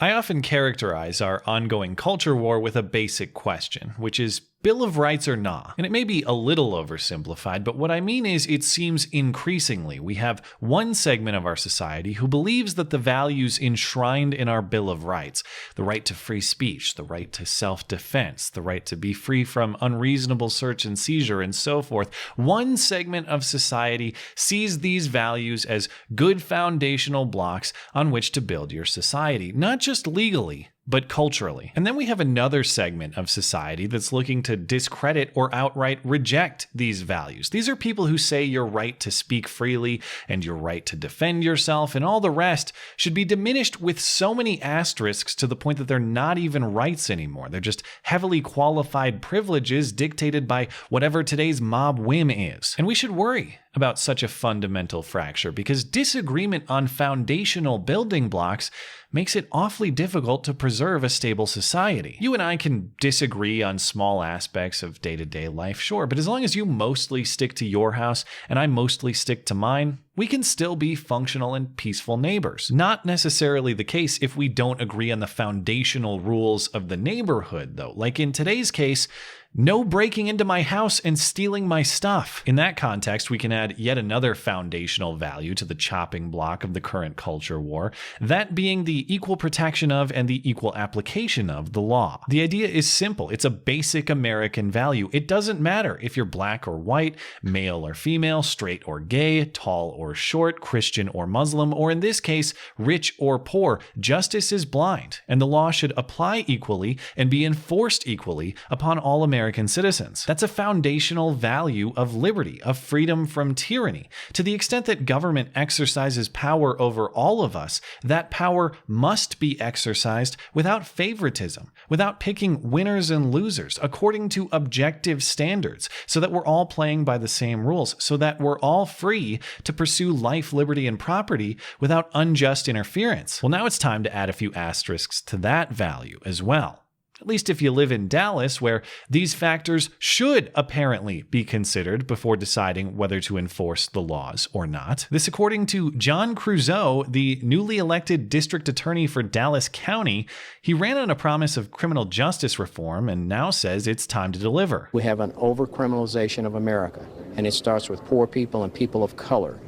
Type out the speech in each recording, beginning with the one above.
I often characterize our ongoing culture war with a basic question, which is Bill of Rights or nah? And it may be a little oversimplified, but what I mean is it seems increasingly we have one segment of our society who believes that the values enshrined in our Bill of Rights, the right to free speech, the right to self-defense, the right to be free from unreasonable search and seizure, and so forth, one segment of society sees these values as good foundational blocks on which to build your society, not just legally, but culturally. And then we have another segment of society that's looking to discredit or outright reject these values. These are people who say your right to speak freely and your right to defend yourself and all the rest should be diminished with so many asterisks to the point that they're not even rights anymore. They're just heavily qualified privileges dictated by whatever today's mob whim is. And we should worry about such a fundamental fracture because disagreement on foundational building blocks makes it awfully difficult to preserve a stable society. You and I can disagree on small aspects of day-to-day life, sure, but as long as you mostly stick to your house and I mostly stick to mine, we can still be functional and peaceful neighbors. Not necessarily the case if we don't agree on the foundational rules of the neighborhood, though. Like in today's case, no breaking into my house and stealing my stuff. In that context, we can add yet another foundational value to the chopping block of the current culture war, that being the equal protection of and the equal application of the law. The idea is simple. It's a basic American value. It doesn't matter if you're black or white, male or female, straight or gay, tall or short, Christian or Muslim, or in this case, rich or poor. Justice is blind, and the law should apply equally and be enforced equally upon all American citizens. That's a foundational value of liberty, of freedom from tyranny. To the extent that government exercises power over all of us, that power must be exercised without favoritism, without picking winners and losers, according to objective standards, so that we're all playing by the same rules, so that we're all free to pursue life, liberty, and property without unjust interference. Well, now it's time to add a few asterisks to that value as well. At least if you live in Dallas, where these factors should apparently be considered before deciding whether to enforce the laws or not. This according to John Creuzot, the newly elected district attorney for Dallas County. He ran on a promise of criminal justice reform and now says it's time to deliver. We have an over-criminalization of America, and it starts with poor people and people of color.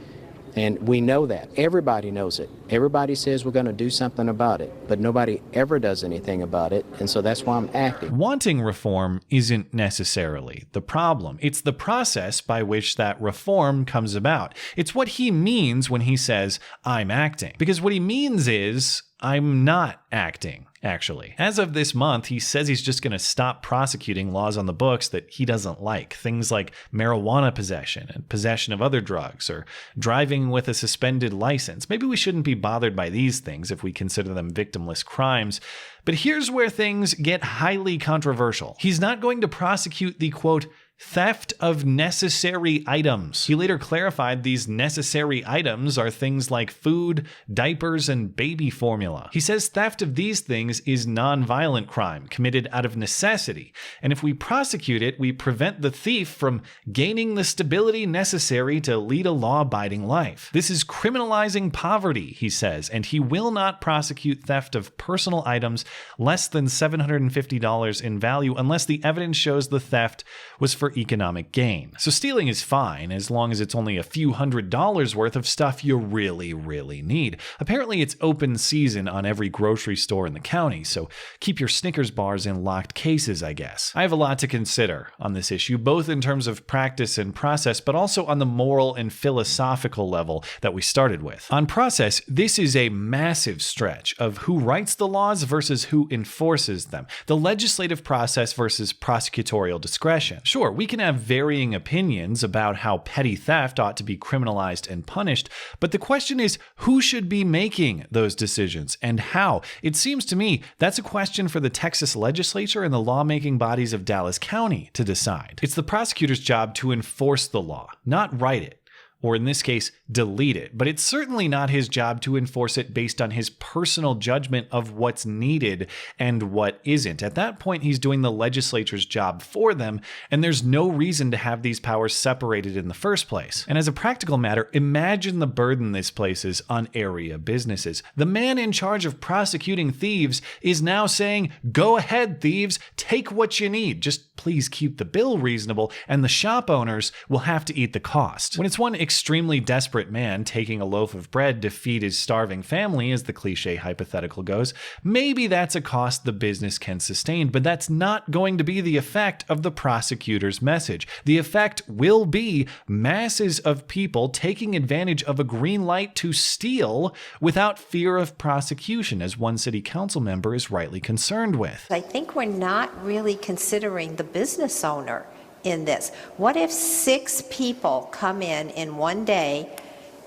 And we know that. Everybody knows it. Everybody says we're going to do something about it, but nobody ever does anything about it, and so that's why I'm acting. Wanting reform isn't necessarily the problem. It's the process by which that reform comes about. It's what he means when he says, I'm acting. Because what he means is, I'm not acting, actually. As of this month, he says he's just going to stop prosecuting laws on the books that he doesn't like. Things like marijuana possession and possession of other drugs or driving with a suspended license. Maybe we shouldn't be bothered by these things if we consider them victimless crimes. But here's where things get highly controversial. He's not going to prosecute the, quote, theft of necessary items. He later clarified these necessary items are things like food, diapers, and baby formula. He says theft of these things is non-violent crime committed out of necessity, and if we prosecute it, we prevent the thief from gaining the stability necessary to lead a law-abiding life. This is criminalizing poverty, he says, and he will not prosecute theft of personal items less than $750 in value unless the evidence shows the theft was for economic gain. So stealing is fine as long as it's only a few $100s worth of stuff you really, really need. Apparently it's open season on every grocery store in the county, so keep your Snickers bars in locked cases, I guess. I have a lot to consider on this issue, both in terms of practice and process, but also on the moral and philosophical level that we started with. On process, this is a massive stretch of who writes the laws versus who enforces them. The legislative process versus prosecutorial discretion. Sure, we can have varying opinions about how petty theft ought to be criminalized and punished, but the question is who should be making those decisions and how? It seems to me that's a question for the Texas legislature and the lawmaking bodies of Dallas County to decide. It's the prosecutor's job to enforce the law, not write it. or in this case, delete it. But it's certainly not his job to enforce it based on his personal judgment of what's needed and what isn't. At that point, he's doing the legislature's job for them, and there's no reason to have these powers separated in the first place. And as a practical matter, imagine the burden this places on area businesses. The man in charge of prosecuting thieves is now saying, go ahead, thieves, take what you need. Just please keep the bill reasonable, and the shop owners will have to eat the cost. When it's one extremely desperate man taking a loaf of bread to feed his starving family, as the cliche hypothetical goes, maybe that's a cost the business can sustain, but that's not going to be the effect of the prosecutor's message. The effect will be masses of people taking advantage of a green light to steal without fear of prosecution, as one city council member is rightly concerned with. I think we're not really considering the business owner in this. What if 6 people come in one day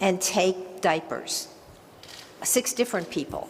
and take diapers? 6 different people.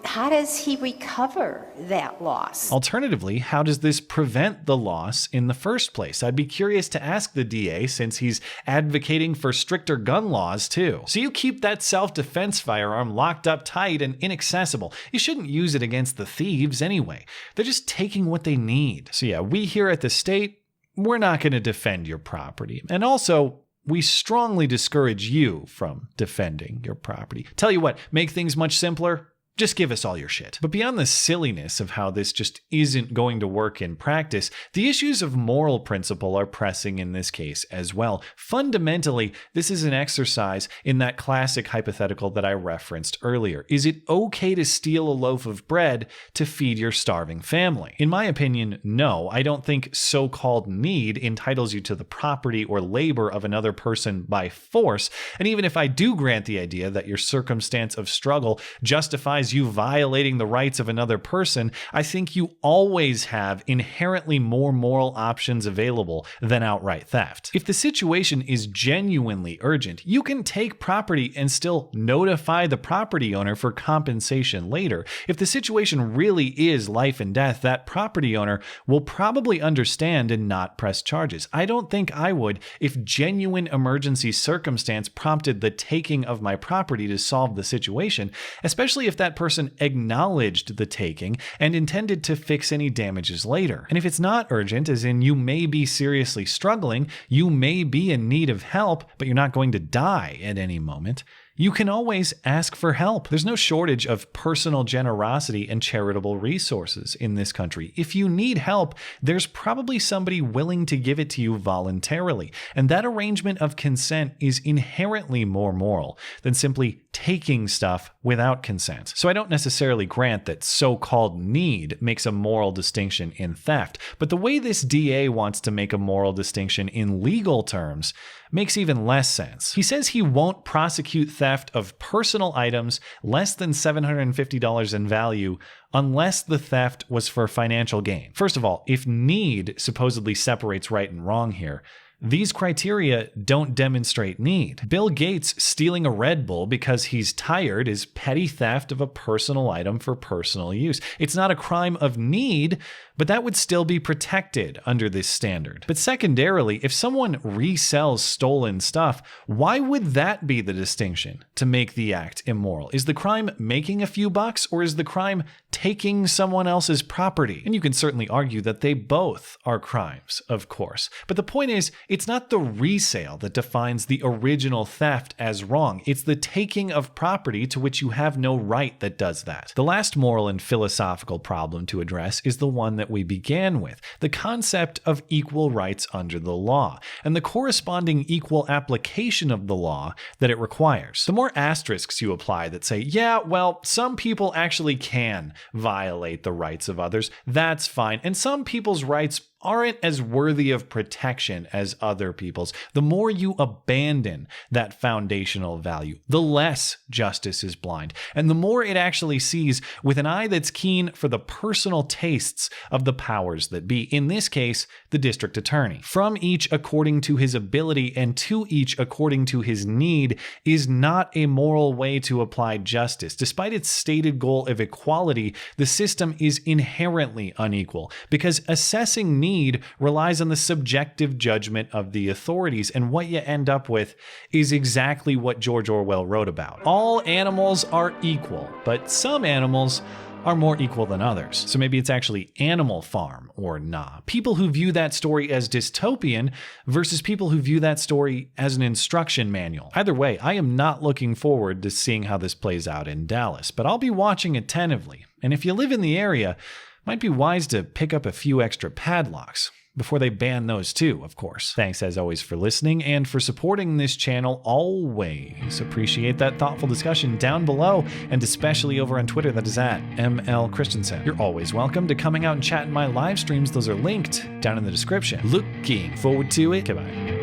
How does he recover that loss? Alternatively, how does this prevent the loss in the first place? I'd be curious to ask the DA, since he's advocating for stricter gun laws too. So you keep that self-defense firearm locked up tight and inaccessible. You shouldn't use it against the thieves anyway. They're just taking what they need. So yeah, we here at the state, we're not going to defend your property. And also, we strongly discourage you from defending your property. Tell you what, make things much simpler. Just give us all your shit. But beyond the silliness of how this just isn't going to work in practice, the issues of moral principle are pressing in this case as well. Fundamentally, this is an exercise in that classic hypothetical that I referenced earlier. Is it okay to steal a loaf of bread to feed your starving family? In my opinion, no. I don't think so-called need entitles you to the property or labor of another person by force. And even if I do grant the idea that your circumstance of struggle justifies you violating the rights of another person, I think you always have inherently more moral options available than outright theft. If the situation is genuinely urgent, you can take property and still notify the property owner for compensation later. If the situation really is life and death, that property owner will probably understand and not press charges. I don't think I would if genuine emergency circumstance prompted the taking of my property to solve the situation, especially if that person acknowledged the taking and intended to fix any damages later. And if it's not urgent, as in you may be seriously struggling, you may be in need of help, but you're not going to die at any moment, you can always ask for help. There's no shortage of personal generosity and charitable resources in this country. If you need help, there's probably somebody willing to give it to you voluntarily. And that arrangement of consent is inherently more moral than simply taking stuff without consent. So I don't necessarily grant that so-called need makes a moral distinction in theft, but the way this DA wants to make a moral distinction in legal terms makes even less sense. He says he won't prosecute theft of personal items less than $750 in value unless the theft was for financial gain. First of all, if need supposedly separates right and wrong here, these criteria don't demonstrate need. Bill Gates stealing a Red Bull because he's tired is petty theft of a personal item for personal use. It's not a crime of need, but that would still be protected under this standard. But secondarily, if someone resells stolen stuff, why would that be the distinction to make the act immoral? Is the crime making a few bucks, or is the crime taking someone else's property? And you can certainly argue that they both are crimes, of course. But the point is, it's not the resale that defines the original theft as wrong. It's the taking of property to which you have no right that does that. The last moral and philosophical problem to address is the one that we began with, the concept of equal rights under the law, and the corresponding equal application of the law that it requires. The more asterisks you apply that say, yeah, well, some people actually can violate the rights of others, that's fine, and some people's rights aren't as worthy of protection as other people's, the more you abandon that foundational value, the less justice is blind, and the more it actually sees with an eye that's keen for the personal tastes of the powers that be, in this case, the district attorney. From each according to his ability and to each according to his need is not a moral way to apply justice. Despite its stated goal of equality, the system is inherently unequal, because assessing need need relies on the subjective judgment of the authorities, and what you end up with is exactly what George Orwell wrote about. All animals are equal, but some animals are more equal than others. So maybe it's actually Animal Farm or nah. People who view that story as dystopian versus people who view that story as an instruction manual. Either way, I am not looking forward to seeing how this plays out in Dallas, but I'll be watching attentively. And if you live in the area, it might be wise to pick up a few extra padlocks. Before they ban those too, of course. Thanks as always for listening and for supporting this channel always. Appreciate that thoughtful discussion down below, and especially over on Twitter, that is at ML Christiansen. You're always welcome to coming out and chat in my live streams. Those are linked down in the description. Looking forward to it. Goodbye.